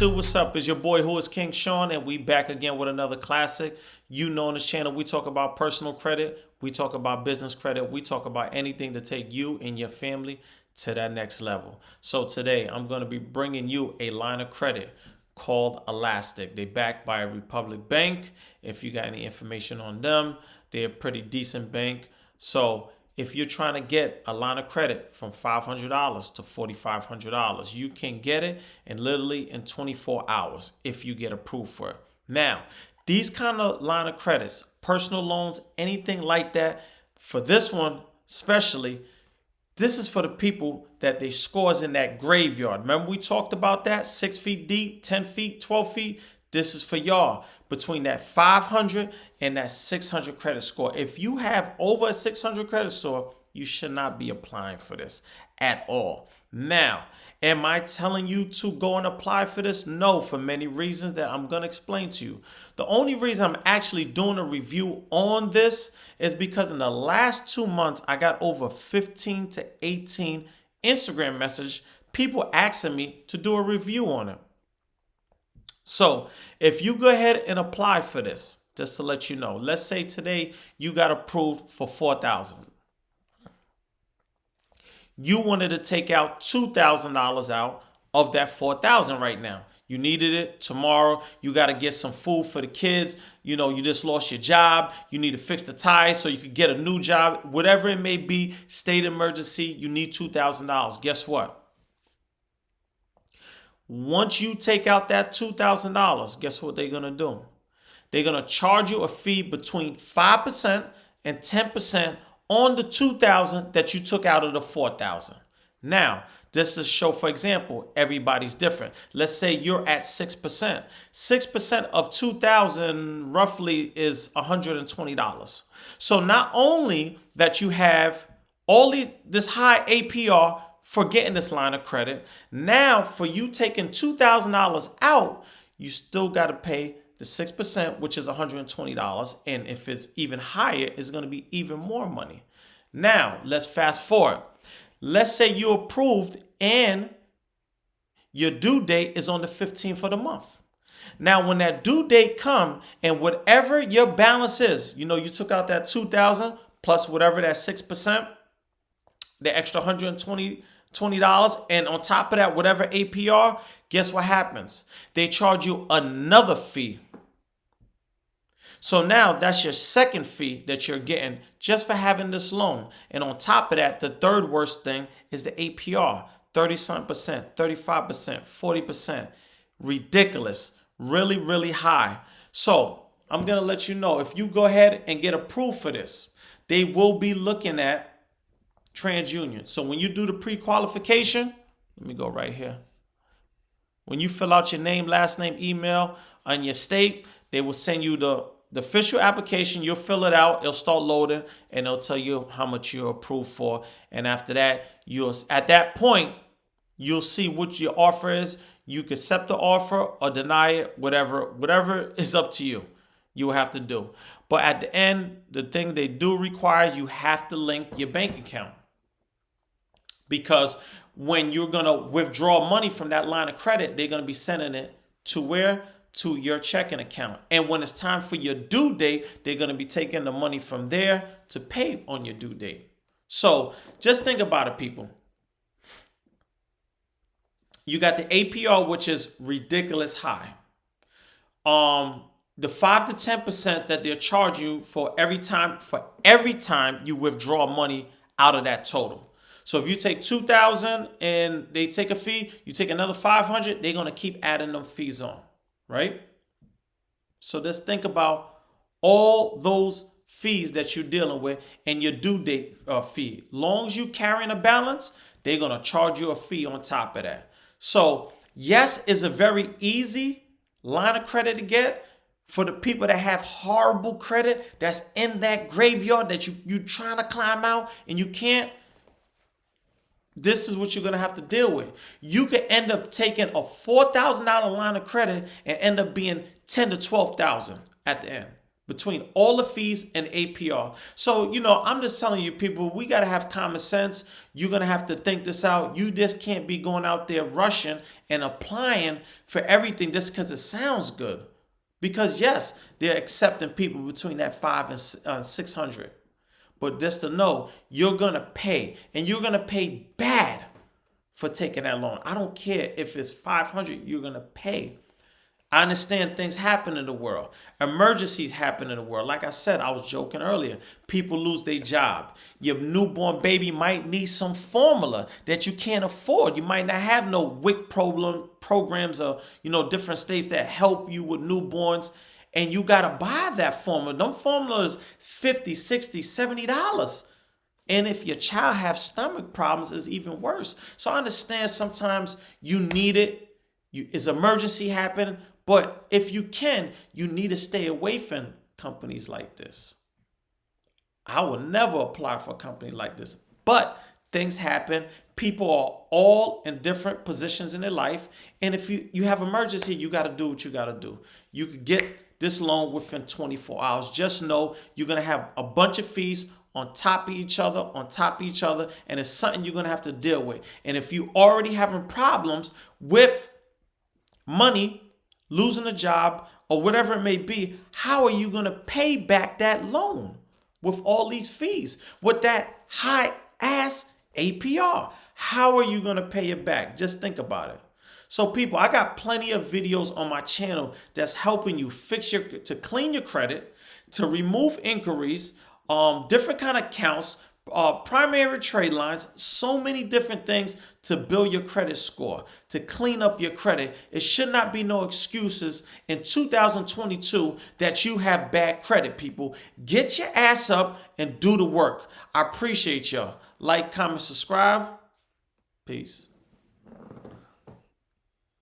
YouTube, what's up? It's your boy Whoiskingshawn, and we back again with another classic. You know, on this channel, we talk about personal credit, we talk about business credit, we talk about anything to take you and your family to that next level. So today, I'm going to be bringing you a line of credit called Elastic. They're backed by a Republic Bank. If you got any information on them, they're a pretty decent bank. So if you're trying to get a line of credit from $500 to $4,500, you can get it literally in 24 hours if you get approved for it. Now, these kind of line of credits, personal loans, anything like that, for this one especially, this is for the people that they scores in that graveyard. Remember we talked about that? 6 feet deep, 10 feet, 12 feet. This is for y'all between that 500 and that 600 credit score. If you have over a 600 credit score, you should not be applying for this at all. Now, am I telling you to go and apply for this? No, for many reasons that I'm going to explain to you. The only reason I'm actually doing a review on this is because in the last 2 months, I got over 15 to 18 Instagram messages, people asking me to do a review on it. So if you go ahead and apply for this, just to let you know, let's say today you got approved for $4,000. You wanted to take out $2,000 out of that $4,000 right now. You needed it tomorrow. You got to get some food for the kids. You know, you just lost your job. You need to fix the tires so you could get a new job. Whatever it may be, state emergency, you need $2,000. Guess what? Once you take out that $2,000, guess what they're going to do? They're going to charge you a fee between 5% and 10% on the $2,000 that you took out of the $4,000. Now, this is show, for example, everybody's different. Let's say you're at 6%. 6% of $2,000 roughly is $120. So not only that you have all this high APR for getting this line of credit, now for you taking $2,000 out, you still got to pay the 6%, which is $120. And if it's even higher, it's going to be even more money. Now, let's fast forward. Let's say you approved and your due date is on the 15th of the month. Now, when that due date comes and whatever your balance is, you know, you took out that $2,000 plus whatever that 6%, the extra $120, and on top of that, whatever APR, guess what happens? They charge you another fee. So now that's your second fee that you're getting just for having this loan. And on top of that, the third worst thing is the APR, 30-something%, 35%, 40%. Ridiculous. Really, really high. So I'm going to let you know, if you go ahead and get approved for this, they will be looking at TransUnion. So when you do the pre-qualification, let me go right here. When you fill out your name, last name, email, and your state, they will send you the official application. You'll fill it out. It'll start loading, and it'll tell you how much you're approved for. And after that, at that point, you'll see what your offer is. You can accept the offer or deny it, whatever is up to you. You will have to do. But at the end, the thing they do require, you have to link your bank account. Because when you're going to withdraw money from that line of credit, they're going to be sending it to where? To your checking account. And when it's time for your due date, they're going to be taking the money from there to pay on your due date. So just think about it, people. You got the APR, which is ridiculous high. The 5 to 10% that they'll charge you for every time you withdraw money out of that total. So if you take $2,000 and they take a fee, you take another $500, they're going to keep adding them fees on, right? So just think about all those fees that you're dealing with and your due date fee. Long as you carrying a balance, they're going to charge you a fee on top of that. So yes, it's a very easy line of credit to get for the people that have horrible credit, that's in that graveyard that you're trying to climb out and you can't. This is what you're going to have to deal with. You could end up taking a $4,000 line of credit and end up being $10,000 to $12,000 at the end between all the fees and APR. So, I'm just telling you, people, we got to have common sense. You're going to have to think this out. You just can't be going out there rushing and applying for everything just because it sounds good. Because yes, they're accepting people between that 5 and 600. But just to know, you're going to pay, and you're going to pay bad for taking that loan. I don't care if it's 500, you're going to pay. I understand things happen in the world. Emergencies happen in the world. Like I said, I was joking earlier. People lose their job. Your newborn baby might need some formula that you can't afford. You might not have no WIC programs or, different states that help you with newborns. And you got to buy that formula. Them formulas $50, $60, $70. And if your child has stomach problems, it's even worse. So I understand sometimes you need it. It's emergency happening. But if you can, you need to stay away from companies like this. I will never apply for a company like this. But things happen. People are all in different positions in their life. And if you have emergency, you got to do what you got to do. You could get this loan within 24 hours. Just know you're going to have a bunch of fees on top of each other, and it's something you're going to have to deal with. And if you already having problems with money, losing a job, or whatever it may be, how are you going to pay back that loan with all these fees, with that high ass APR? How are you going to pay it back? Just think about it. So people, I got plenty of videos on my channel that's helping you to clean your credit, to remove inquiries, different kind of accounts, primary trade lines, so many different things to build your credit score, to clean up your credit. It should not be no excuses in 2022 that you have bad credit, people. Get your ass up and do the work. I appreciate y'all. Like, comment, subscribe. Peace.